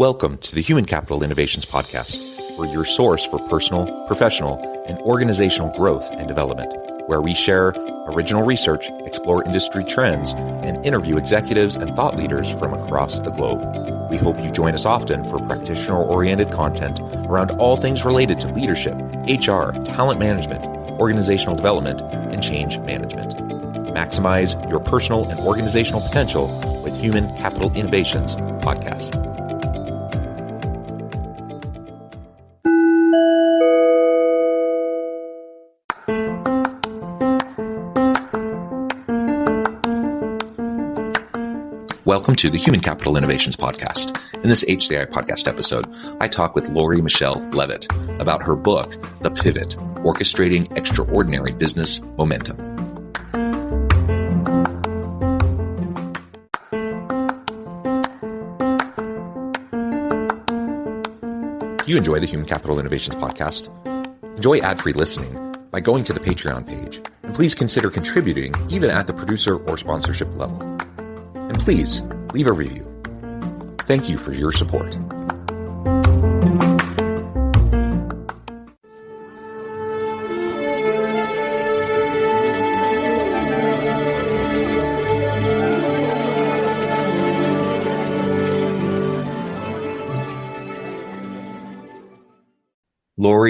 Welcome to the Human Capital Innovations Podcast, where your source for personal, professional, and organizational growth and development, where we share original research, explore industry trends, and interview executives and thought leaders from across the globe. We hope you join us often for practitioner-oriented content around all things related to leadership, HR, talent management, organizational development, and change management. Maximize your personal and organizational potential with Human Capital Innovations Podcast. Welcome to the Human Capital Innovations Podcast. In this HCI Podcast episode, I talk with Michele Leavitt about her book, The Pivot, Orchestrating Extraordinary Business Momentum. You enjoy the Human Capital Innovations Podcast? Enjoy ad-free listening by going to the Patreon page, and please consider contributing even at the producer or sponsorship level. And please, leave a review. Thank you for your support.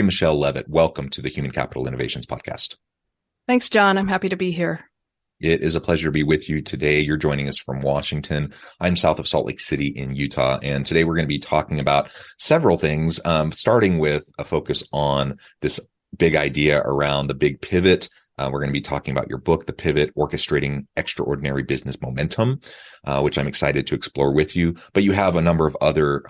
Michele Leavitt, welcome to the Human Capital Innovations Podcast. Thanks, John. I'm happy to be here. It is a pleasure to be with you today. You're joining us from Washington. I'm south of Salt Lake City in Utah. And today we're going to be talking about several things, starting with a focus on this big idea around the big pivot. We're going to be talking about your book, The Pivot, Orchestrating Extraordinary Business Momentum, which I'm excited to explore with you. But you have a number of other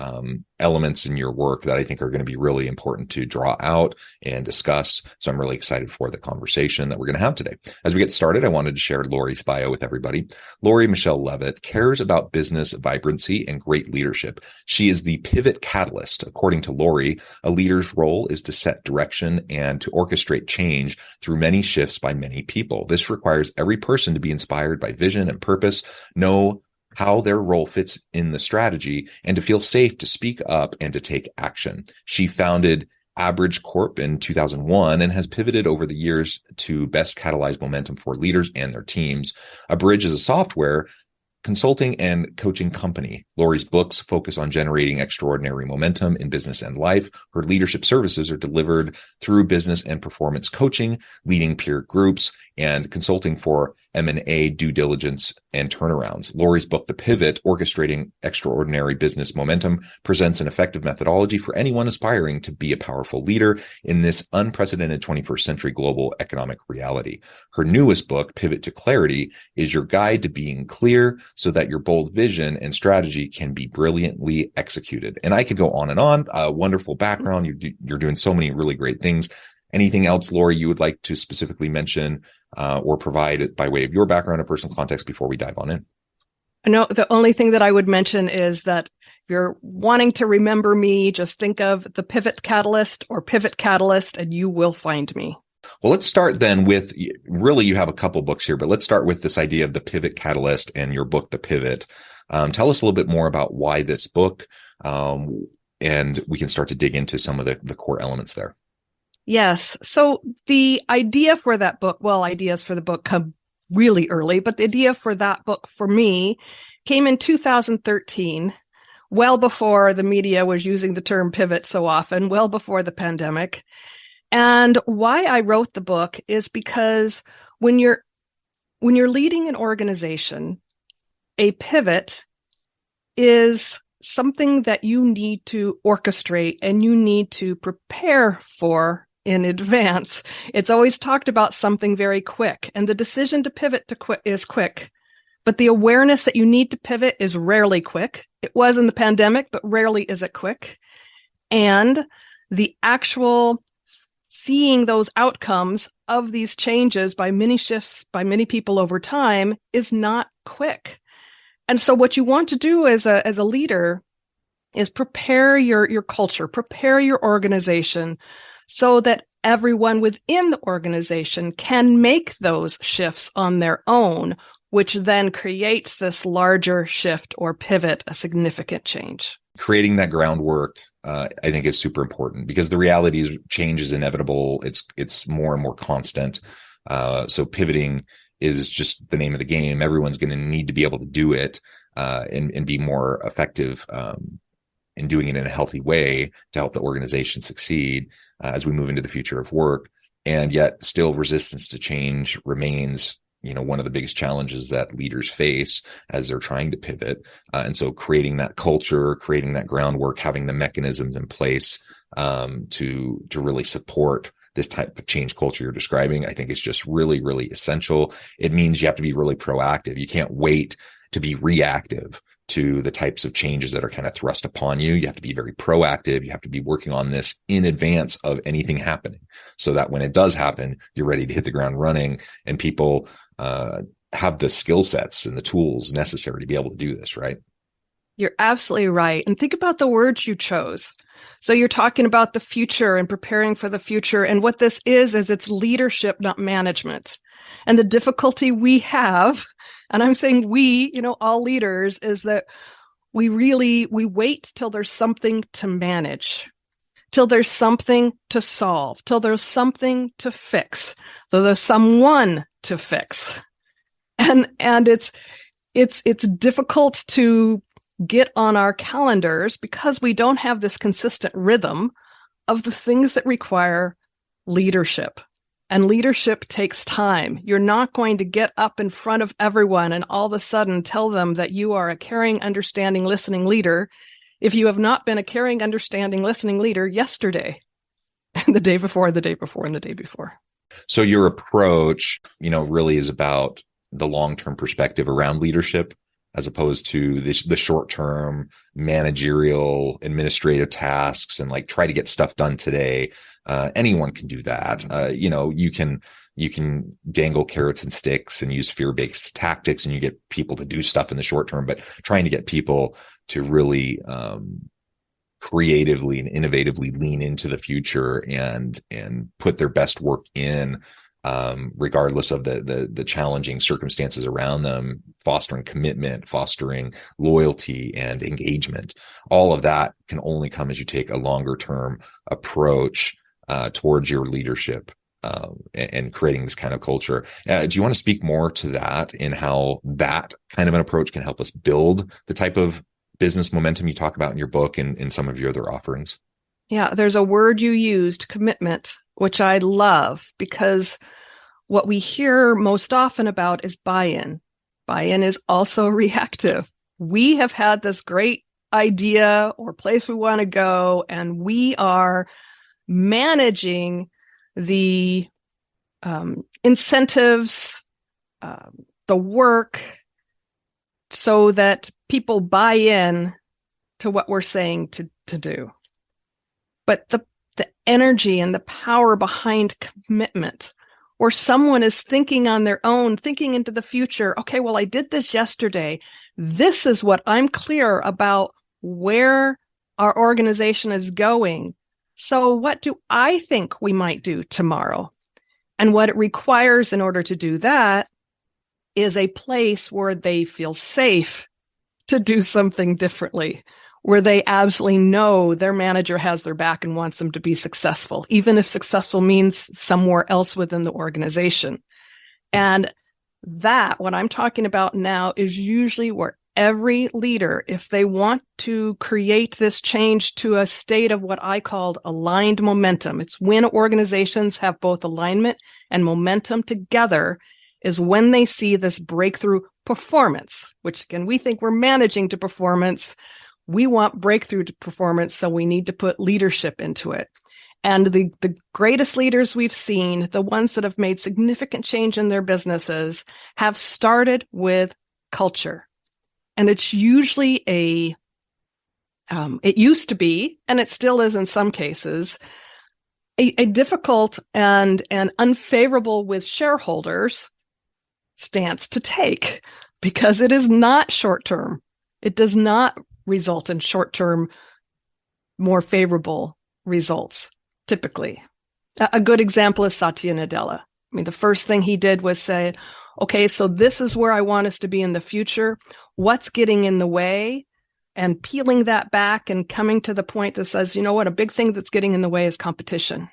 elements in your work that I think are going to be really important to draw out and discuss. So I'm really excited for the conversation that we're going to have today. As we get started, I wanted to share Lori's bio with everybody. Michele Leavitt cares about business vibrancy and great leadership. She is the pivot catalyst. According to Lori, a leader's role is to set direction and to orchestrate change through many shifts by many people. This requires every person to be inspired by vision and purpose, know how their role fits in the strategy, and to feel safe to speak up and to take action. She founded Abridge Corp in 2001 and has pivoted over the years to best catalyze momentum for leaders and their teams. Abridge is a software consulting and coaching company. Lori's books focus on generating extraordinary momentum in business and life. Her leadership services are delivered through business and performance coaching, leading peer groups, and consulting for M&A due diligence and turnarounds. Lori's book, The Pivot, Orchestrating Extraordinary Business Momentum, presents an effective methodology for anyone aspiring to be a powerful leader in this unprecedented 21st century global economic reality. Her newest book, Pivot to Clarity, is your guide to being clear so that your bold vision and strategy can be brilliantly executed. And I could go on and on. A wonderful background. You're doing so many really great things. Anything else, Lori, you would like to specifically mention or provide by way of your background or personal context before we dive on in? No, the only thing that I would mention is that if you're wanting to remember me, just think of the Pivot Catalyst or Pivot Catalyst, and you will find me. Well, let's start then with, really, you have a couple books here, but let's start with this idea of the Pivot Catalyst and your book, The Pivot. Tell us a little bit more about why this book, and we can start to dig into some of the core elements there. Yes. So the idea for that book, well, ideas for the book come really early, but the idea for that book for me came in 2013, well before the media was using the term pivot so often, well before the pandemic. And why I wrote the book is because when you're leading an organization, a pivot is something that you need to orchestrate and you need to prepare for in advance. It's always talked about something very quick, and the decision to pivot is quick, but the awareness that you need to pivot is rarely quick. It was in the pandemic, but rarely is it quick. And the actual seeing those outcomes of these changes by many shifts, by many people over time is not quick. And so what you want to do as a leader is prepare your culture, prepare your organization so that everyone within the organization can make those shifts on their own, which then creates this larger shift or pivot, a significant change. creating that groundwork, I think, is super important, because the reality is change is inevitable. It's more and more constant. So pivoting is just the name of the game. Everyone's going to need to be able to do it and be more effective in doing it in a healthy way to help the organization succeed as we move into the future of work. And yet still resistance to change remains, one of the biggest challenges that leaders face as they're trying to pivot. And so creating that culture, creating that groundwork, having the mechanisms in place to really support this type of change culture you're describing, I think is just really, really essential. It means you have to be really proactive. You can't wait to be reactive to the types of changes that are kind of thrust upon you. You have to be very proactive. You have to be working on this in advance of anything happening, so that when it does happen, you're ready to hit the ground running, and people have the skill sets and the tools necessary to be able to do this, right? You're absolutely right. And think about the words you chose. So you're talking about the future and preparing for the future. And what this is it's leadership, not management. And the difficulty we have, and I'm saying we, all leaders, is that we wait till there's something to manage, till there's something to solve, till there's something to fix, till there's someone to fix. And it's difficult to get on our calendars because we don't have this consistent rhythm of the things that require leadership. And leadership takes time. You're not going to get up in front of everyone and all of a sudden tell them that you are a caring, understanding, listening leader if you have not been a caring, understanding, listening leader yesterday, and the day before, and the day before, and the day before. So your approach, really is about the long-term perspective around leadership, as opposed to the short-term managerial administrative tasks and try to get stuff done today. Anyone can do that. You can dangle carrots and sticks and use fear-based tactics, and you get people to do stuff in the short term, but trying to get people to really creatively and innovatively lean into the future and put their best work in, regardless of the challenging circumstances around them, fostering commitment, fostering loyalty and engagement. All of that can only come as you take a longer term approach towards your leadership and creating this kind of culture. Do you want to speak more to that and how that kind of an approach can help us build the type of business momentum you talk about in your book and in some of your other offerings? Yeah, there's a word you used, commitment, which I love, because what we hear most often about is buy-in. Buy-in is also reactive. We have had this great idea or place we want to go, and we are managing the incentives, the work, so that people buy in to what we're saying to do. But the energy and the power behind commitment, or someone is thinking on their own, thinking into the future, okay, well, I did this yesterday. This is what I'm clear about where our organization is going. So what do I think we might do tomorrow? And what it requires in order to do that is a place where they feel safe to do something differently, where they absolutely know their manager has their back and wants them to be successful, even if successful means somewhere else within the organization. And that, what I'm talking about now, is usually where every leader, if they want to create this change to a state of what I called aligned momentum, it's when organizations have both alignment and momentum together, is when they see this breakthrough performance, which again, we think we're managing to performance. We want breakthrough to performance, so we need to put leadership into it. And the greatest leaders we've seen, the ones that have made significant change in their businesses, have started with culture. And it's usually it used to be, and it still is in some cases, a difficult and unfavorable with shareholders stance to take, because it is not short-term. It does not result in short-term, more favorable results, typically. A good example is Satya Nadella. I mean, the first thing he did was say, okay, so this is where I want us to be in the future. What's getting in the way? and peeling that back and coming to the point that says, you know what, a big thing that's getting in the way is competition.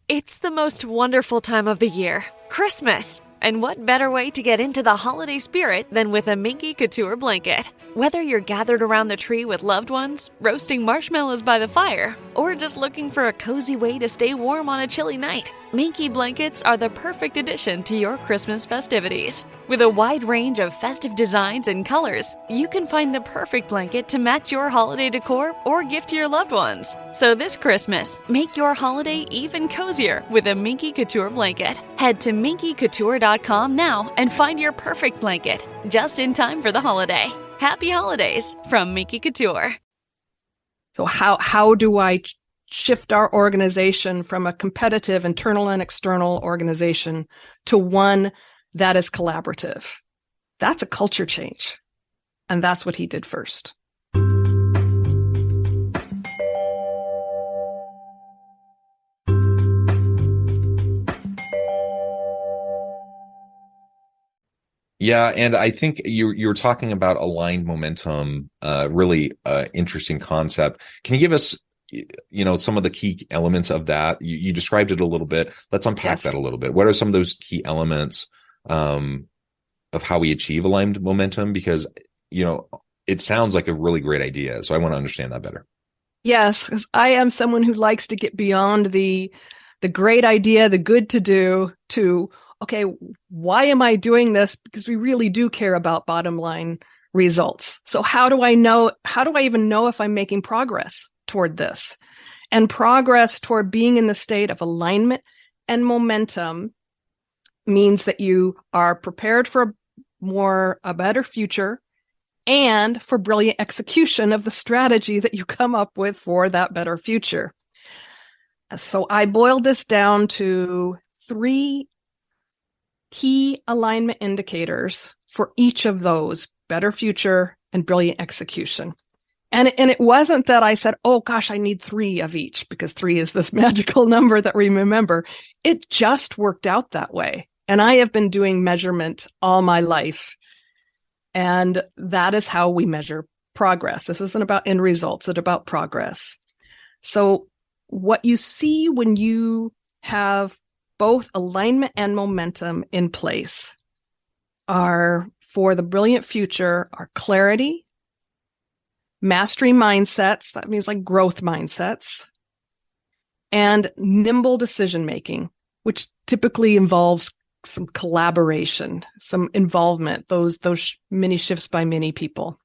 It's the most wonderful time of the year, Christmas. And what better way to get into the holiday spirit than with a Minky Couture blanket? Whether you're gathered around the tree with loved ones, roasting marshmallows by the fire, or just looking for a cozy way to stay warm on a chilly night, Minky blankets are the perfect addition to your Christmas festivities. With a wide range of festive designs and colors, you can find the perfect blanket to match your holiday decor or gift to your loved ones. So this Christmas, make your holiday even cozier with a Minky Couture blanket. Head to minkycouture.com now and find your perfect blanket, just in time for the holiday. Happy holidays from Minky Couture. So how do I shift our organization from a competitive internal and external organization to one that is collaborative? That's a culture change. And that's what he did first. Yeah, and I think you were talking about aligned momentum, really interesting concept. Can you give us, some of the key elements of that? You described it a little bit. Let's unpack that a little bit. What are some of those key elements of how we achieve aligned momentum? Because, it sounds like a really great idea. So I want to understand that better. Yes, because I am someone who likes to get beyond the great idea, the good to do, to okay, why am I doing this? Because we really do care about bottom line results. So how do I even know if I'm making progress toward this? And progress toward being in the state of alignment and momentum means that you are prepared for a better future and for brilliant execution of the strategy that you come up with for that better future. So I boiled this down to 3 key alignment indicators for each of those: better future and brilliant execution. And it wasn't that I said, oh gosh, I need 3 of each because 3 is this magical number that we remember. It just worked out that way. And I have been doing measurement all my life. And that is how we measure progress. This isn't about end results, it's about progress. So what you see when you have both alignment and momentum in place are, for the brilliant future, are clarity, mastery mindsets, that means like growth mindsets, and nimble decision-making, which typically involves some collaboration, some involvement, those many shifts by many people.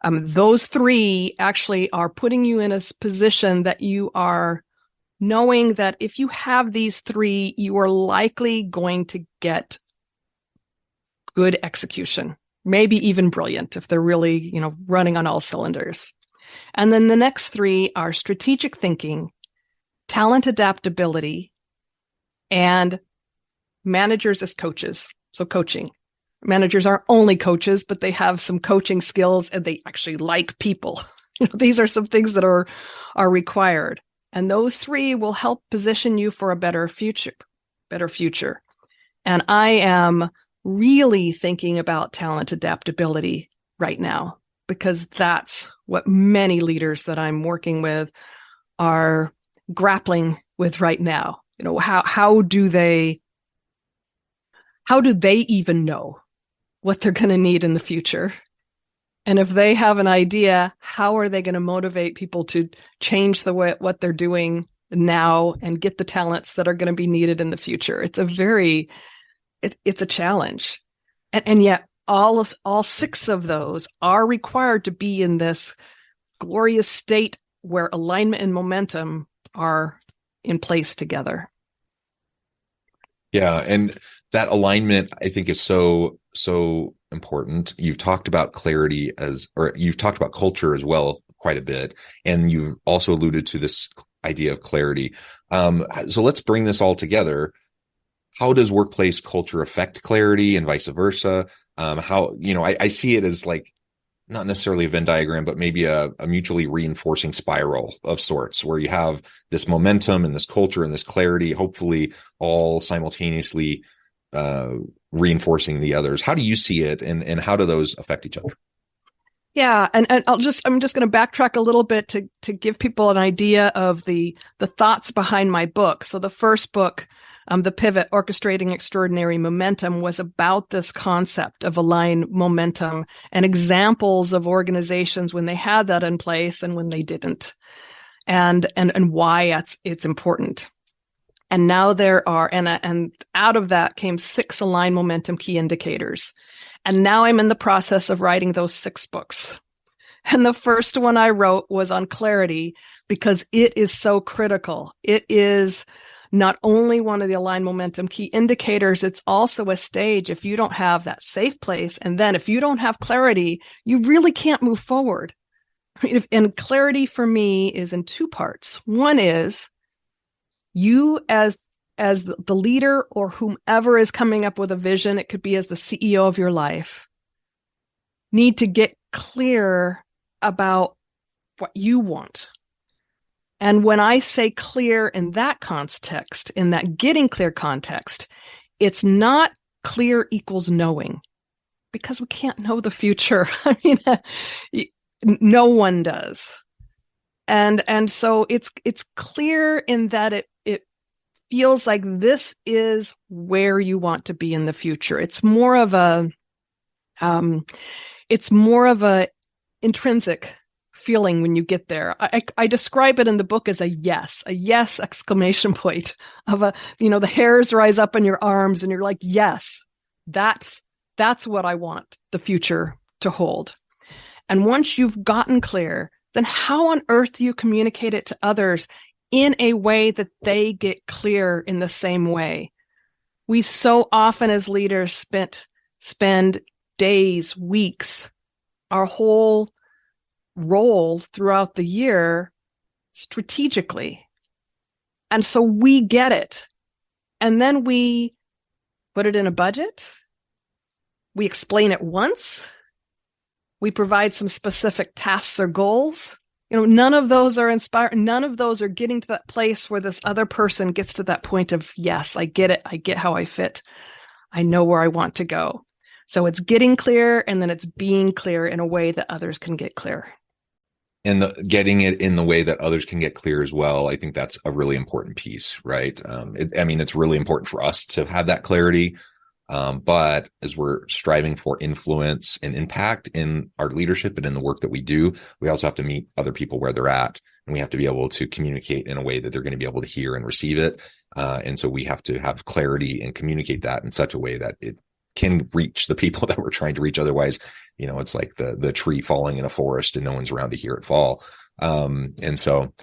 Those 3 actually are putting you in a position that you are knowing that if you have these 3, you are likely going to get good execution, maybe even brilliant if they're really, running on all cylinders. And then the next 3 are strategic thinking, talent adaptability, and managers as coaches. So coaching. Managers aren't only coaches, but they have some coaching skills and they actually like people. These are some things that are required. And those 3 will help position you for a better future. And I am really thinking about talent adaptability right now, because that's what many leaders that I'm working with are grappling with right now. How do they even know what they're going to need in the future? And if they have an idea, how are they going to motivate people to change what they're doing now and get the talents that are going to be needed in the future? It's a challenge. And yet all 6 of those are required to be in this glorious state where alignment and momentum are in place together. Yeah. And that alignment, I think, is so important. You've talked about clarity you've talked about culture as well quite a bit. And you've also alluded to this idea of clarity. So let's bring this all together. How does workplace culture affect clarity and vice versa? I see it as like not necessarily a Venn diagram, but maybe a mutually reinforcing spiral of sorts, where you have this momentum and this culture and this clarity, hopefully all simultaneously reinforcing the others. How do you see it, and how do those affect each other? Yeah, and I'm just going to backtrack a little bit to give people an idea of the thoughts behind my book. So the first book, The Pivot, Orchestrating Extraordinary Momentum, was about this concept of aligned momentum and examples of organizations when they had that in place and when they didn't, and why it's important. And now there are, and out of that came 6 aligned momentum key indicators. And now I'm in the process of writing those 6 books. And the first one I wrote was on clarity because it is so critical. It is not only one of the aligned momentum key indicators, it's also a stage. If you don't have that safe place, and then if you don't have clarity, you really can't move forward. And clarity for me is in 2 parts. One is you as the leader or whomever is coming up with a vision, it could be as the CEO of your life, need to get clear about what you want. And when I say clear in that context, in that getting clear context, it's not clear equals knowing, because we can't know the future. I mean, no one does. And so it's clear in that it feels like this is where you want to be in the future. It's more of a intrinsic feeling when you get there. I describe it in the book as a yes exclamation point of the hairs rise up in your arms and you're like, yes, that's what I want the future to hold. And once you've gotten clear, then how on earth do you communicate it to others in a way that they get clear in the same way? We so often as leaders spend days, weeks, our whole role throughout the year strategically. And so we get it. And then we put it in a budget. We explain it once. We provide some specific tasks or goals. None of those are inspiring. None of those are getting to that place where this other person gets to that point of, yes, I get it. I get how I fit. I know where I want to go. So it's getting clear, and then it's being clear in a way that others can get clear. And getting it in the way that others can get clear as well. I think that's a really important piece, right? It's really important for us to have that clarity. But as we're striving for influence and impact in our leadership and in the work that we do, we also have to meet other people where they're at, and we have to be able to communicate in a way that they're going to be able to hear and receive it. And so we have to have clarity and communicate that in such a way that it can reach the people that we're trying to reach. Otherwise, it's like the tree falling in a forest and no one's around to hear it fall. And so,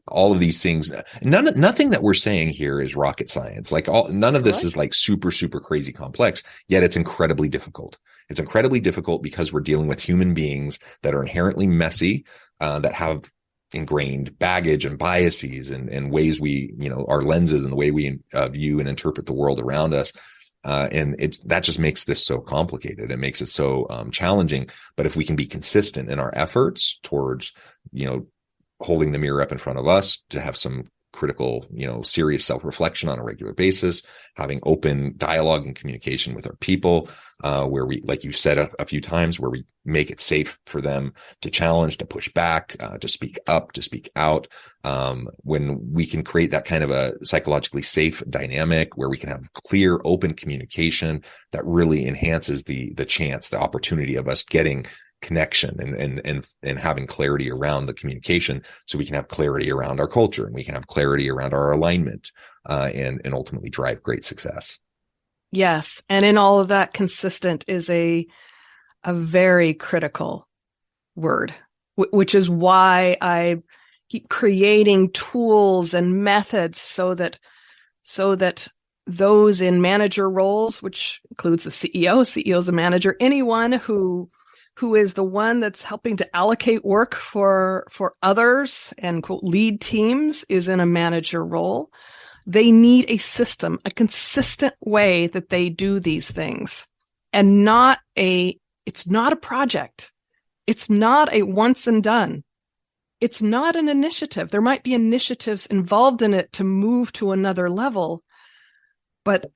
all of these things, nothing that we're saying here is rocket science. None of this is like super, super crazy complex, yet it's incredibly difficult. It's incredibly difficult because we're dealing with human beings that are inherently messy, that have ingrained baggage and biases and ways we, our lenses and the way we view and interpret the world around us. That just makes this so complicated. It makes it so challenging. But if we can be consistent in our efforts towards, holding the mirror up in front of us, to have some critical, serious self-reflection on a regular basis, having open dialogue and communication with our people, where we, like you've said a few times, where we make it safe for them to challenge, to push back, to speak up, to speak out. When we can create that kind of a psychologically safe dynamic where we can have clear, open communication, that really enhances the opportunity of us getting connection and having clarity around the communication, so we can have clarity around our culture and we can have clarity around our alignment, and ultimately drive great success. Yes. And in all of that, consistent is a very critical word, which is why I keep creating tools and methods so that those in manager roles, which includes the CEO's a manager, anyone who is the one that's helping to allocate work for others and quote lead teams is in a manager role. They need a system, a consistent way that they do these things, and it's not a project. It's not a once and done. It's not an initiative. There might be initiatives involved in it to move to another level, but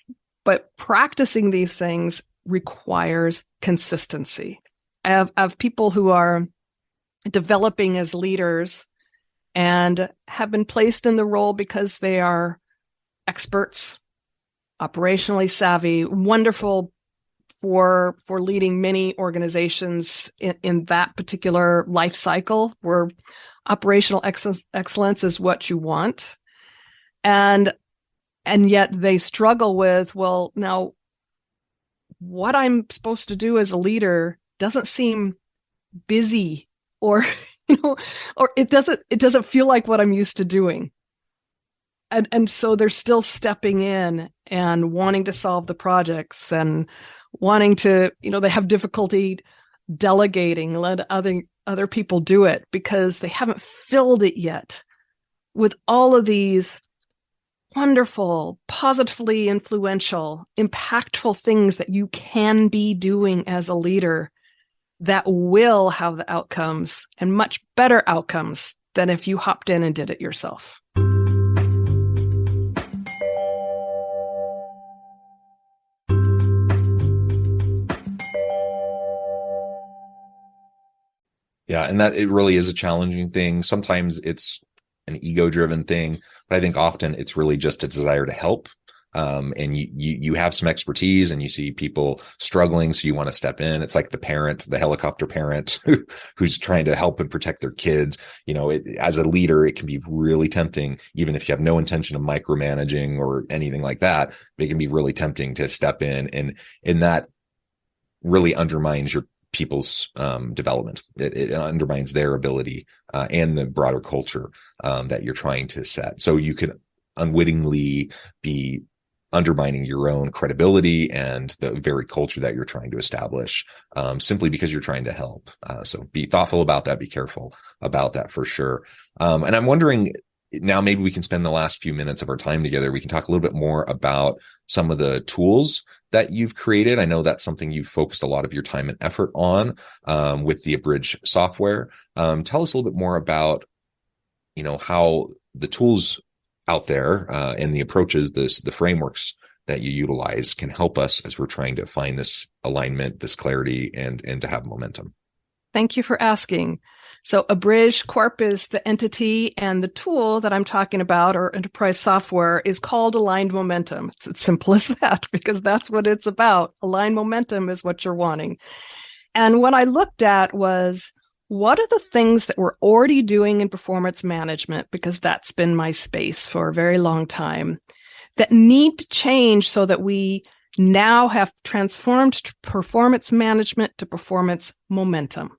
practicing these things requires consistency. of people who are developing as leaders and have been placed in the role because they are experts, operationally savvy, wonderful for leading many organizations in that particular life cycle where operational excellence is what you want. And yet they struggle with, well, now what I'm supposed to do as a leader doesn't seem busy, or or it doesn't feel like what I'm used to doing. And so they're still stepping in and wanting to solve the projects and wanting to, they have difficulty delegating, let other people do it because they haven't filled it yet with all of these wonderful, positively influential, impactful things that you can be doing as a leader that will have the outcomes and much better outcomes than if you hopped in and did it yourself. Yeah, and that it really is a challenging thing. Sometimes it's an ego-driven thing, but I think often it's really just a desire to help. And you have some expertise and you see people struggling, so you want to step in. It's like the helicopter parent who's trying to help and protect their kids. As a leader, it can be really tempting, even if you have no intention of micromanaging or anything like that. It can be really tempting to step in, and that really undermines your people's development. It undermines their ability and the broader culture that you're trying to set. So you could unwittingly be undermining your own credibility and the very culture that you're trying to establish simply because you're trying to help. So be thoughtful about that. Be careful about that for sure. And I'm wondering, now maybe we can spend the last few minutes of our time together. We can talk a little bit more about some of the tools that you've created. I know that's something you've focused a lot of your time and effort on with the aPHRi software. Tell us a little bit more about, how the tools out there and the approaches, the frameworks that you utilize can help us as we're trying to find this alignment, this clarity, and to have momentum. Thank you for asking. So aPHRi Corp is the entity, and the tool that I'm talking about, or enterprise software, is called Aligned Momentum. It's as simple as that, because that's what it's about. Aligned momentum is what you're wanting. And what I looked at was, what are the things that we're already doing in performance management, because that's been my space for a very long time, that need to change so that we now have transformed performance management to performance momentum.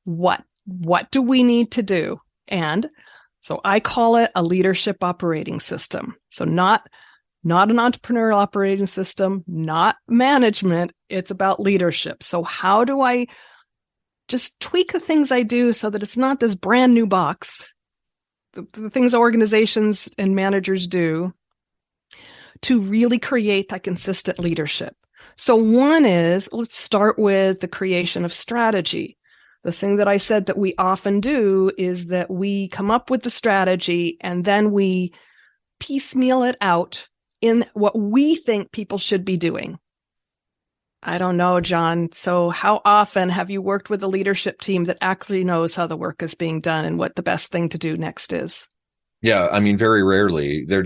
What do we need to do? And so I call it a leadership operating system. So not an entrepreneurial operating system, not management. It's about leadership. So how do I just tweak the things I do so that it's not this brand new box, the things organizations and managers do to really create that consistent leadership? So one is, let's start with the creation of strategy. The thing that I said that we often do is that we come up with the strategy and then we piecemeal it out in what we think people should be doing. I don't know, John. So how often have you worked with a leadership team that actually knows how the work is being done and what the best thing to do next is? Yeah, I mean, very rarely. They're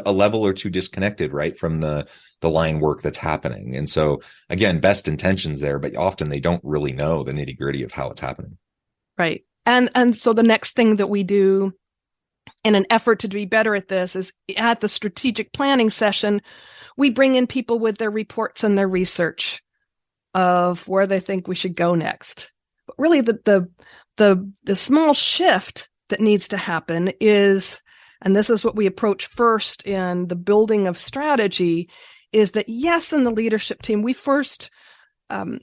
a level or two disconnected, right, from the line work that's happening. And so, again, best intentions there, but often they don't really know the nitty gritty of how it's happening. Right. And so the next thing that we do in an effort to be better at this is at the strategic planning session, we bring in people with their reports and their research of where they think we should go next. But really the small shift that needs to happen is, and this is what we approach first in the building of strategy, is that yes, in the leadership team, we first,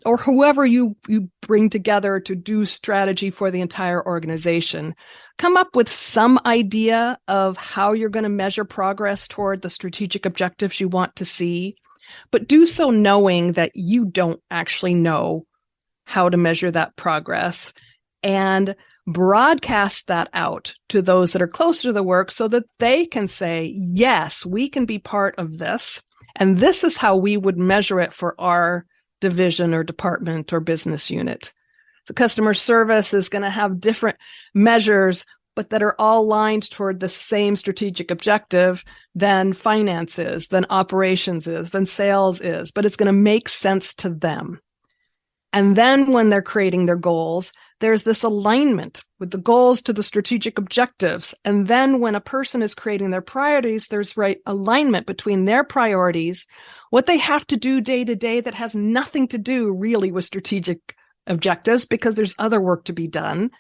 or whoever you bring together to do strategy for the entire organization, come up with some idea of how you're going to measure progress toward the strategic objectives you want to see, but do so knowing that you don't actually know how to measure that progress, and broadcast that out to those that are closer to the work so that they can say, yes, we can be part of this. And this is how we would measure it for our division or department or business unit. So customer service is going to have different measures, but that are all aligned toward the same strategic objective than finance is, than operations is, than sales is, but it's going to make sense to them. And then when they're creating their goals, there's this alignment with the goals to the strategic objectives. And then when a person is creating their priorities, there's right alignment between their priorities, what they have to do day to day that has nothing to do really with strategic objectives because there's other work to be done,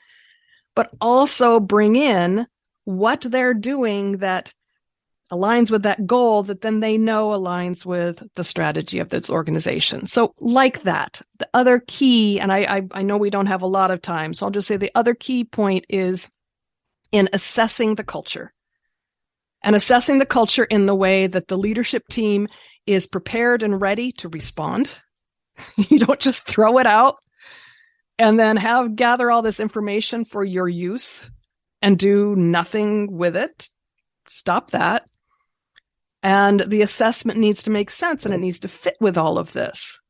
but also bring in what they're doing that aligns with that goal that then they know aligns with the strategy of this organization. So like that, the other key, and I know we don't have a lot of time, so I'll just say the other key point is in assessing the culture. And assessing the culture in the way that the leadership team is prepared and ready to respond. You don't just throw it out and then gather all this information for your use and do nothing with it. Stop that. And the assessment needs to make sense and it needs to fit with all of this.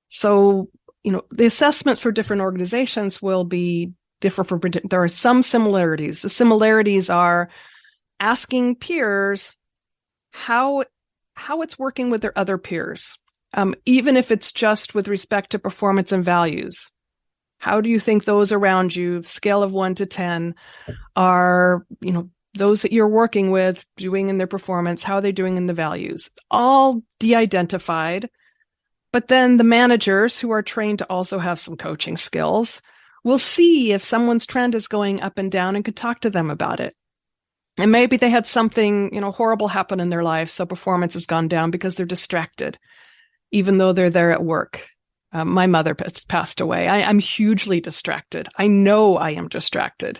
So, the assessment for different organizations will be different. There are some similarities. The similarities are asking peers how it's working with their other peers, even if it's just with respect to performance and values. How do you think those around you, scale of 1 to 10, are, those that you're working with doing in their performance? How are they doing in the values? All de-identified. But then the managers who are trained to also have some coaching skills will see if someone's trend is going up and down and could talk to them about it. And maybe they had something, horrible happen in their life. So performance has gone down because they're distracted, even though they're there at work. My mother passed away. I'm hugely distracted. I know I am distracted.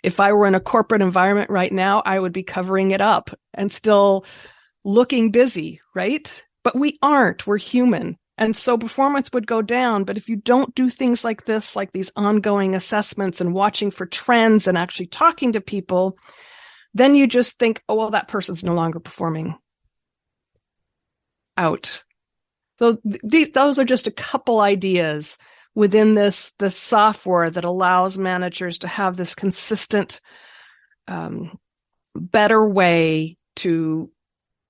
If I were in a corporate environment right now, I would be covering it up and still looking busy, right? But we aren't. We're human. And so performance would go down. But if you don't do things like this, like these ongoing assessments and watching for trends and actually talking to people, then you just think, oh, well, that person's no longer performing. Out. So those are just a couple ideas within this software that allows managers to have this consistent, better way to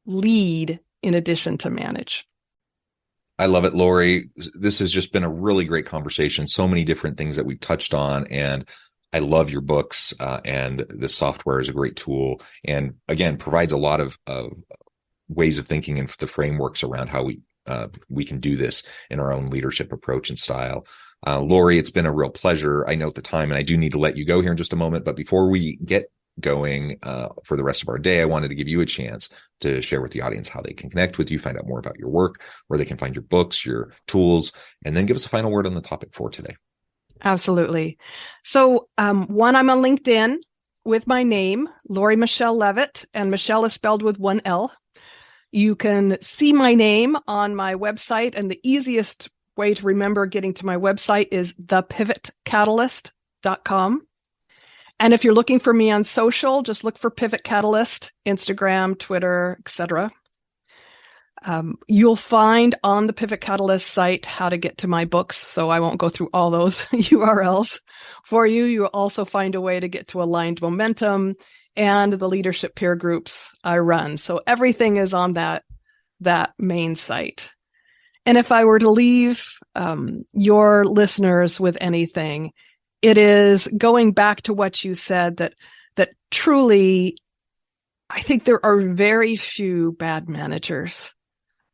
lead in addition to manage. I love it, Lori. This has just been a really great conversation. So many different things that we've touched on, and I love your books. And this software is a great tool, and again, provides a lot of ways of thinking and the frameworks around how we can do this in our own leadership approach and style. Lori, it's been a real pleasure. I know at the time, and I do need to let you go here in just a moment, but before we get going for the rest of our day, I wanted to give you a chance to share with the audience how they can connect with you, find out more about your work, where they can find your books, your tools, and then give us a final word on the topic for today. Absolutely. So one, I'm on LinkedIn with my name, Lori Michele Leavitt, and Michele is spelled with one L. You can see my name on my website, and the easiest way to remember getting to my website is thepivotcatalyst.com. And if you're looking for me on social, just look for Pivot Catalyst, Instagram, Twitter, etc. You'll find on the Pivot Catalyst site how to get to my books, so I won't go through all those URLs for you. You'll also find a way to get to Aligned Momentum and the leadership peer groups I run. So everything is on that main site. And if I were to leave your listeners with anything, it is going back to what you said, that truly, I think there are very few bad managers.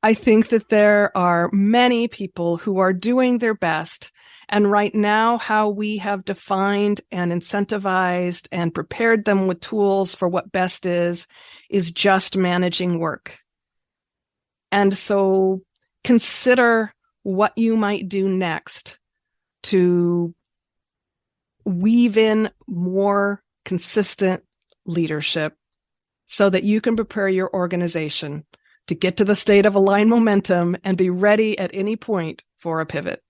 I think that there are many people who are doing their best. And right now, how we have defined and incentivized and prepared them with tools for what best is just managing work. And so consider what you might do next to weave in more consistent leadership so that you can prepare your organization to get to the state of aligned momentum and be ready at any point for a pivot.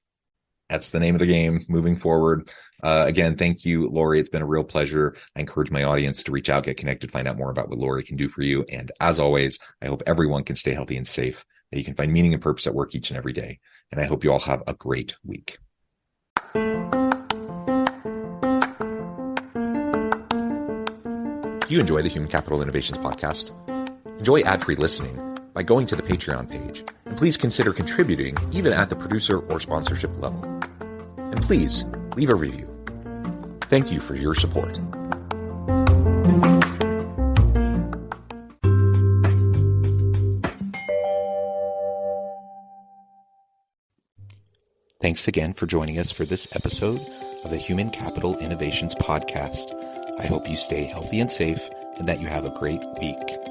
That's the name of the game moving forward. Again, thank you, Lori. It's been a real pleasure. I encourage my audience to reach out, get connected, find out more about what Lori can do for you. And as always, I hope everyone can stay healthy and safe, that you can find meaning and purpose at work each and every day. And I hope you all have a great week. Do you enjoy the Human Capital Innovations podcast? Enjoy ad-free listening by going to the Patreon page, and please consider contributing even at the producer or sponsorship level. And please leave a review. Thank you for your support. Thanks again for joining us for this episode of the Human Capital Innovations podcast. I hope you stay healthy and safe and that you have a great week.